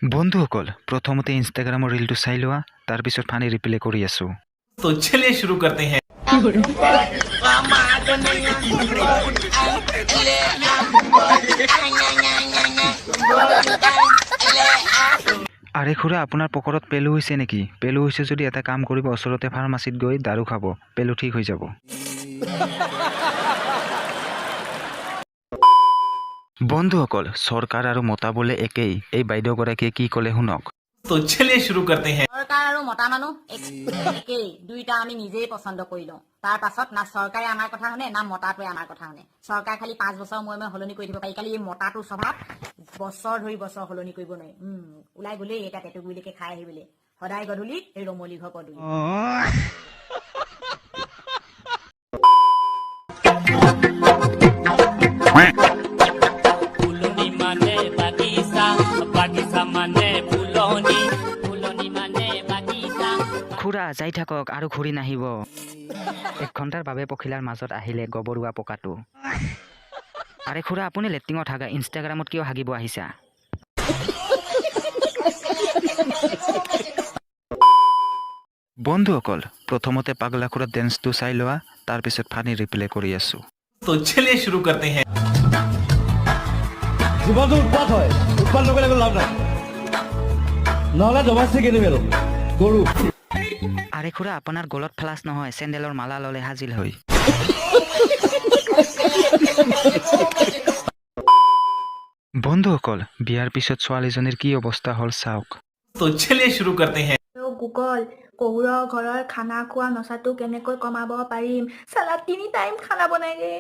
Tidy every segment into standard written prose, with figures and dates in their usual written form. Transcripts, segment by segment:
বন্ধুসকল প্ৰথমতে ইনষ্টাগ্ৰামৰ ৰিলটো চাই লোৱা তাৰপিছত ফানি ৰিপ্লে কৰি আছো तो चलिए शुरू करते हैं। আৰে খুৰা আপোনাৰ পকেটত পেলু হৈছে নেকি পেলু হৈছে যদি এটা কাম কৰিব ওচৰতে ফাৰ্মাচীত গৈ দাৰু খাব পেলু ঠিক হৈ যাব বন্ধুসকল চৰকাৰ আৰু মতা বোলে একেই এই বাইদেউগৰাকীয়ে কি ক'লে শুনক तो चलिए शुरू करते हैं। চৰকাৰ আৰু মতা মানুহ একেই দুইটা আমি নিজেই পচন্দ কৰি লওঁ তাৰ পাছত না চৰকাৰে আমাৰ কথা শুনে না মতাটোৱে আমাৰ কথা শুনে চৰকাৰ খালি 5 বছৰ মূৰে সলনি কৰি দিব পাৰি খালি এই মতাটোৰ স্বভাৱ বছৰ ধৰি বছৰ সলনি কৰিব নোৱাৰি ওলাই গ'লেই এটা টেটুগুৰিলৈকে খাই আহিবলৈ সদায় গধূলি এই ৰমলী ঘৰ পদূলি ফুলনি মানে বাগিচা বাগিচা মানে ফুলনি ফুলনি মানে বাগিচা খুৰা যাই থাকক আৰু ঘূৰি নাহিব 1 ঘণ্টাৰ বাবে পখিলাৰ মাজত আহিলে গবৰুৱা পকাটো আৰে খুৰা আপুনি লেট্ৰিঙত হাগা ইনষ্টাগ্ৰামত কিয় হাগিব আহিছা বন্ধুসকল প্ৰথমতে পাগলা খুৰা ডেন্সটো চাই লোৱা তাৰপিছত ফানি ৰিপ্লে কৰি আছো तो चलिए शुरू करते हैं। জীৱনটো উৎপাত হয় উৎপাত নকৰিলে একো লাভ নাই নহ'লে ডবাইছে কেনেকৈ গৰু আৰে খুৰা আপোনাৰ গলত ফ্লাছ নহয় চেণ্ডেলৰ মালা ললে হাজিল হয় বন্ধুসকল বিয়াৰ পিছত ছোৱালীজনীৰ কি অৱস্থা হ'ল চাওক तो चलिए शुरू करते हैं। গুগল শহুৰৰ ঘৰৰ খানা খোৱা নচাটো কেনেকৈ কমাব পাৰিম চালা 3 টাইম খানা বনাই ৰে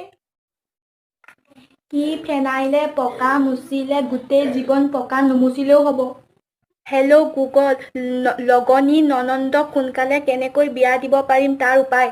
কি ফেনাইলে পকা মুচিলে গোটেই জীৱন পকা নুমুচিলেও হ'ব হেল্ল' গুগল লগনী ননন্দক সোনকালে কেনেকৈ বিয়া দিব পাৰিম তাৰ উপায়